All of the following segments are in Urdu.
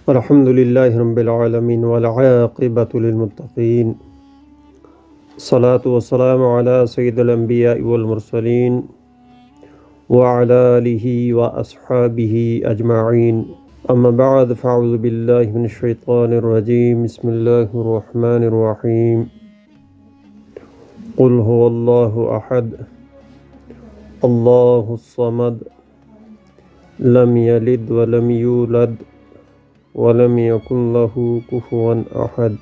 الحمد لله رب العالمين والعاقبة للمتقين. الصلاة والسلام على سيد الأنبياء والمرسلين وعلى آله وأصحابه أجمعين. أما بعد فأعوذ بالله من الشيطان الرجيم. بسم الله الرحمن الرحيم. قل هو الله أحد الله الصمد لم يلد ولم يولد ولم يكن له كفوا أحد.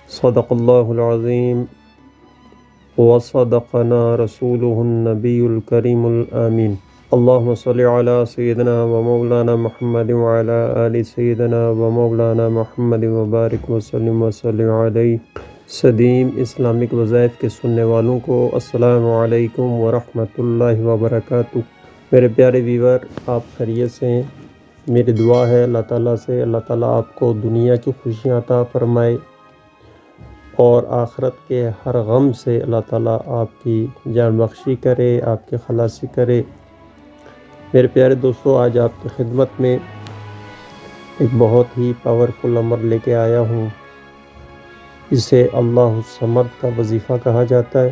صدق الله العظيم وصدقنا رسوله النبي الكريم الآمين. اللهم صل على سيدنا ومولانا محمد وعلى آل سيدنا ومولانا محمد وبارك وسلم علیہ. صدیم اسلامک وظائف کے سننے والوں کو السلام علیکم ورحمۃ اللہ وبرکاتہ. میرے پیارے ویور، آپ خیریت سے ہیں؟ میری دعا ہے اللہ تعالیٰ سے اللہ تعالیٰ آپ کو دنیا کی خوشیاں عطا فرمائے اور آخرت کے ہر غم سے اللہ تعالیٰ آپ کی جان بخشی کرے، آپ کی خلاصی کرے. میرے پیارے دوستو، آج آپ کی خدمت میں ایک بہت ہی پاورفل امر لے کے آیا ہوں. اسے اللہ الصمد کا وظیفہ کہا جاتا ہے.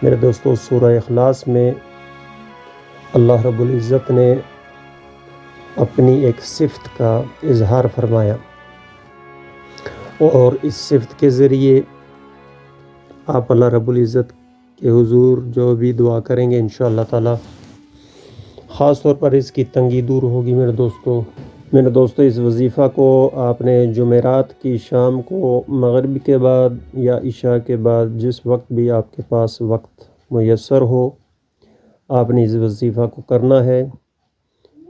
میرے دوستو، سورہ اخلاص میں اللہ رب العزت نے اپنی ایک صفت کا اظہار فرمایا، اور اس صفت کے ذریعے آپ اللہ رب العزت کے حضور جو بھی دعا کریں گے انشاءاللہ تعالی خاص طور پر اس کی تنگی دور ہوگی. میرے دوستو، اس وظیفہ کو آپ نے جمعرات کی شام کو مغرب کے بعد یا عشاء کے بعد جس وقت بھی آپ کے پاس وقت میسر ہو، آپ نے اس وظیفہ کو کرنا ہے.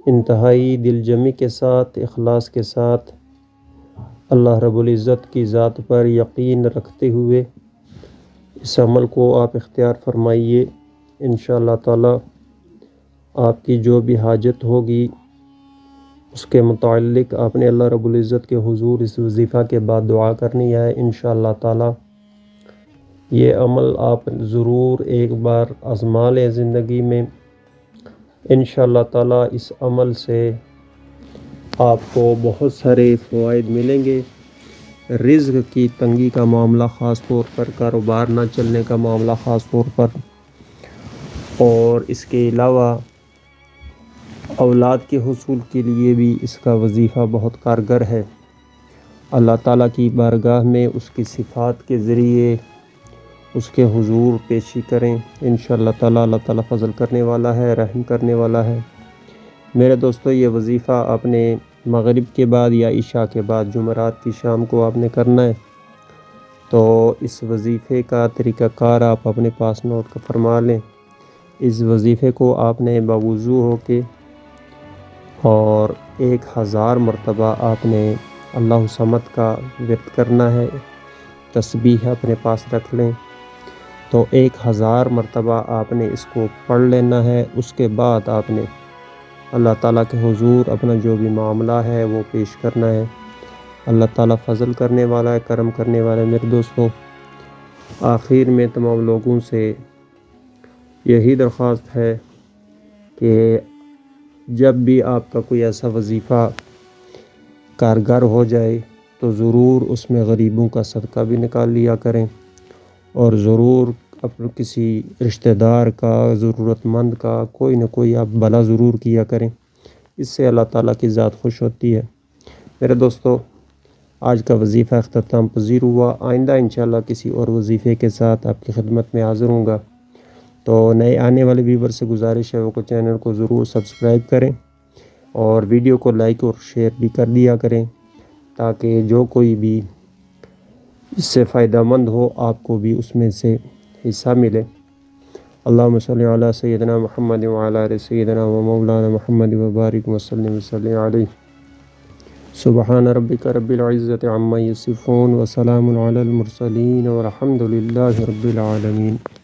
انتہائی دل جمی کے ساتھ، اخلاص کے ساتھ، اللہ رب العزت کی ذات پر یقین رکھتے ہوئے اس عمل کو آپ اختیار فرمائیے. انشاءاللہ تعالی آپ کی جو بھی حاجت ہوگی اس کے متعلق آپ نے اللہ رب العزت کے حضور اس وظیفہ کے بعد دعا کرنی ہے. انشاءاللہ تعالی یہ عمل آپ ضرور ایک بار آزما لیں زندگی میں. انشاءاللہ تعالی اس عمل سے آپ کو بہت سارے فوائد ملیں گے. رزق کی تنگی کا معاملہ خاص طور پر، کاروبار نہ چلنے کا معاملہ خاص طور پر، اور اس کے علاوہ اولاد کے حصول کے لیے بھی اس کا وظیفہ بہت کارگر ہے. اللہ تعالیٰ کی بارگاہ میں اس کی صفات کے ذریعے اس کے حضور پیشی کریں. انشاءاللہ تعالیٰ اللہ تعالیٰ فضل کرنے والا ہے، رحم کرنے والا ہے. میرے دوستو، یہ وظیفہ آپ نے مغرب کے بعد یا عشاء کے بعد جمعرات کی شام کو آپ نے کرنا ہے. تو اس وظیفے کا طریقہ کار آپ اپنے پاس نوٹ فرما لیں. اس وظیفے کو آپ نے باوضو ہو کے اور 1000 مرتبہ آپ نے اللہ الصمد کا ورد کرنا ہے. تسبیح اپنے پاس رکھ لیں. تو 1000 مرتبہ آپ نے اس کو پڑھ لینا ہے. اس کے بعد آپ نے اللہ تعالیٰ کے حضور اپنا جو بھی معاملہ ہے وہ پیش کرنا ہے. اللہ تعالیٰ فضل کرنے والا ہے، کرم کرنے والا ہے. میرے دوستو، آخر میں تمام لوگوں سے یہی درخواست ہے کہ جب بھی آپ کا کوئی ایسا وظیفہ کارگر ہو جائے تو ضرور اس میں غریبوں کا صدقہ بھی نکال لیا کریں، اور ضرور اپنے کسی رشتہ دار کا، ضرورت مند کا کوئی نہ کوئی آپ بھلا ضرور کیا کریں. اس سے اللہ تعالیٰ کی ذات خوش ہوتی ہے. میرے دوستو، آج کا وظیفہ اختتام پذیر ہوا. آئندہ انشاءاللہ کسی اور وظیفے کے ساتھ آپ کی خدمت میں حاضر ہوں گا. تو نئے آنے والے ویور سے گزارش ہے وہ چینل کو ضرور سبسکرائب کریں اور ویڈیو کو لائک اور شیئر بھی کر دیا کریں، تاکہ جو کوئی بھی اس سے فائدہ مند ہو آپ کو بھی اس میں سے حصہ ملے. اللہم صلی علی سیدنا محمد وعلی آل سیدنا و مولانا محمد وبارک وسلم علیہ. سبحان ربک رب العزت عما یصفون وسلام علی المرسلین والحمد للہ رب العالمین.